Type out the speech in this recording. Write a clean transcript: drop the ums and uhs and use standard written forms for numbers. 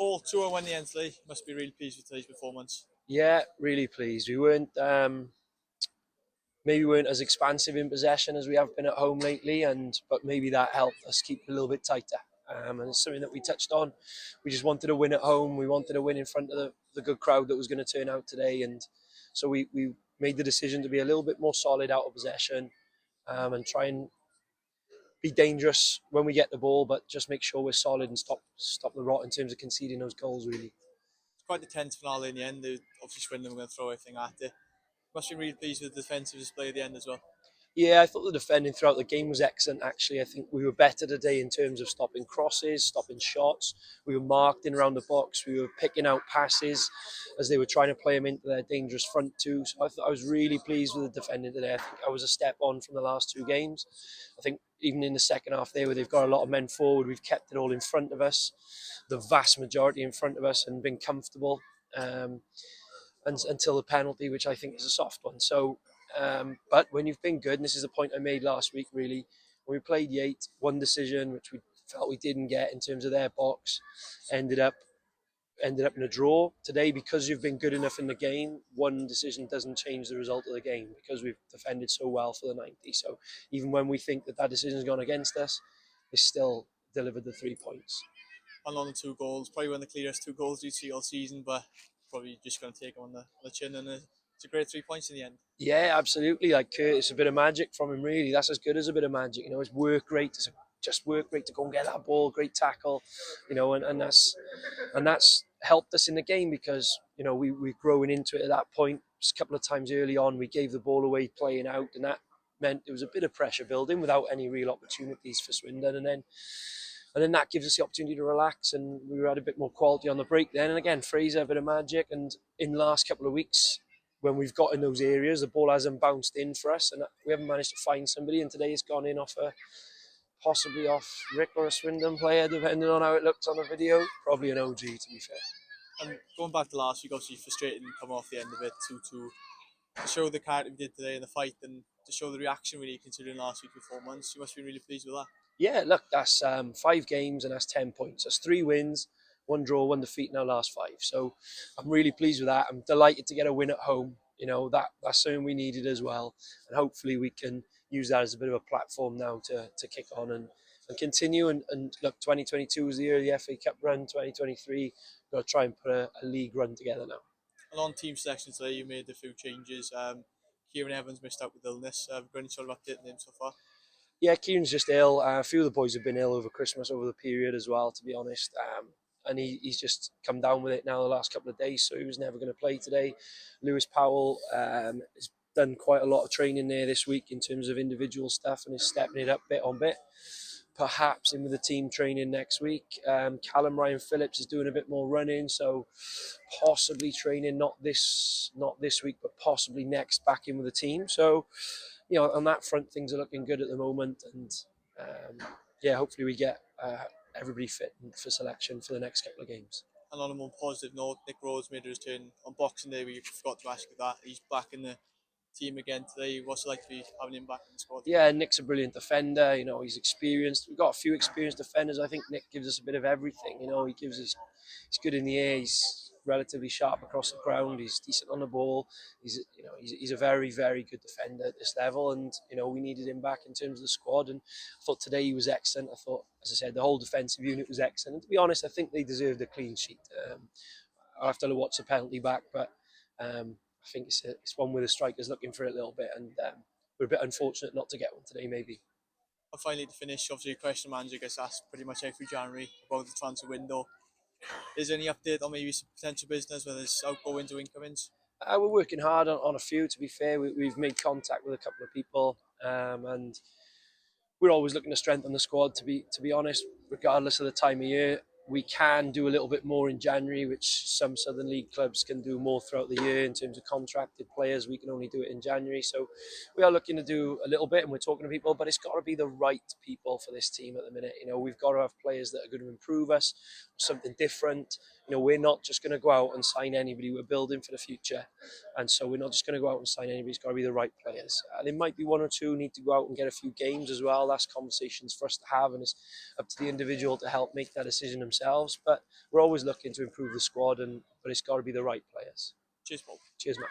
Paul, 2-1 the end today. Must be really pleased with today's performance. Yeah, really pleased. We weren't maybe we weren't as expansive in possession as we have been at home lately, but maybe that helped us keep a little bit tighter. And it's something that we touched on. We just wanted to win at home. We wanted to win in front of the good crowd that was going to turn out today, and so we made the decision to be a little bit more solid out of possession, and try and be dangerous when we get the ball, but just make sure we're solid and stop the rot in terms of conceding those goals. Really. It's quite a tense finale in the end. Obviously, Swindon were going to throw everything at it. Must be really pleased with the defensive display at the end as well. Yeah, I thought the defending throughout the game was excellent, actually. I think we were better today in terms of stopping crosses, stopping shots. We were marked in around the box. We were picking out passes as they were trying to play them into their dangerous front two. So I thought I was really pleased with the defending today. I think I was a step on from the last two games. I think even in the second half there, where they've got a lot of men forward, we've kept it all in front of us, the vast majority in front of us, and been comfortable. Until the penalty, which I think is a soft one. So, but when you've been good, and this is the point I made last week, really, when we played Yate, one decision which we felt we didn't get in terms of their box, ended up in a draw today. Because you've been good enough in the game, one decision doesn't change the result of the game because we've defended so well for the 90. So even when we think that decision's gone against us, they still delivered the 3 points. And on the two goals, probably one of the clearest two goals you'd see all season, but probably just going to take them on the chin, and it's a great 3 points in the end. Yeah, absolutely. Like Curtis, a bit of magic from him, really. That's as good as a bit of magic. You know, it's work rate. It's just work rate to go and get that ball. Great tackle, you know, and that's helped us in the game because you know we're growing into it at that point. Just a couple of times early on, we gave the ball away playing out, and that meant there was a bit of pressure building without any real opportunities for Swindon, and then that gives us the opportunity to relax, and we had a bit more quality on the break then. And again, Fraser, a bit of magic, and in the last couple of weeks, when we've got in those areas, the ball hasn't bounced in for us, and we haven't managed to find somebody. And today it's gone in possibly off Rick or a Swindon player, depending on how it looked on the video. Probably an OG, to be fair. And going back to last week, obviously frustrating come off the end of it 2-2. To show the character we did today in the fight, and to show the reaction really considering last week's performance, you must be really pleased with that. Yeah, look, that's 5 games and that's 10 points. That's 3 wins, 1 draw, 1 defeat in our last 5. So I'm really pleased with that. I'm delighted to get a win at home. You know, that's something we needed as well. And hopefully we can use that as a bit of a platform now to kick on and continue. And look, 2022 was the year of the FA Cup run, 2023, got to try and put a league run together now. And on team selection today, you made a few changes. Kieran Evans missed out with illness. Have you got any sort of update on him so far? Yeah, Kieran's just ill. A few of the boys have been ill over Christmas, over the period as well, to be honest. And he's just come down with it now the last couple of days, so he was never going to play today. Lewis Powell has done quite a lot of training there this week in terms of individual stuff and is stepping it up bit on bit. Perhaps in with the team training next week. Callum Ryan Phillips is doing a bit more running, so possibly training not this week, but possibly next back in with the team. So, you know, on that front, things are looking good at the moment, and yeah, hopefully we get everybody fit for selection for the next couple of games. And on a more positive note, Nick Rhodes made his return on Boxing Day. We forgot to ask you that. He's back in the team again today. What's it like to be having him back in the squad? Yeah, Nick's a brilliant defender. You know, he's experienced. We've got a few experienced defenders. I think Nick gives us a bit of everything. You know, he's good in the air. He's relatively sharp across the ground. He's decent on the ball. He's a very, very good defender at this level. And you know, we needed him back in terms of the squad. And I thought today he was excellent. I thought, as I said, the whole defensive unit was excellent. And to be honest, I think they deserved a clean sheet. I'll have to watch the penalty back, but I think it's one where the striker's looking for it a little bit, and we're a bit unfortunate not to get one today, maybe. And finally, to finish, obviously, question manager gets asked pretty much every January about the transfer window. Is there any update on maybe some potential business, whether it's outgoings or incomings? We're working hard on a few, to be fair. We've made contact with a couple of people, and we're always looking to strengthen the squad, to be honest, regardless of the time of year. We can do a little bit more in January, which some Southern League clubs can do more throughout the year in terms of contracted players. We can only do it in January. So we are looking to do a little bit, and we're talking to people, but it's got to be the right people for this team at the minute. You know, we've got to have players that are going to improve us, something different. You know, we're not just going to go out and sign anybody. We're building for the future. And so we're not just going to go out and sign anybody. It's got to be the right players. There might be one or two need to go out and get a few games as well. That's conversations for us to have, and it's up to the individual to help make that decision themselves. But we're always looking to improve the squad, but it's got to be the right players. Cheers, Paul. Cheers, Mac.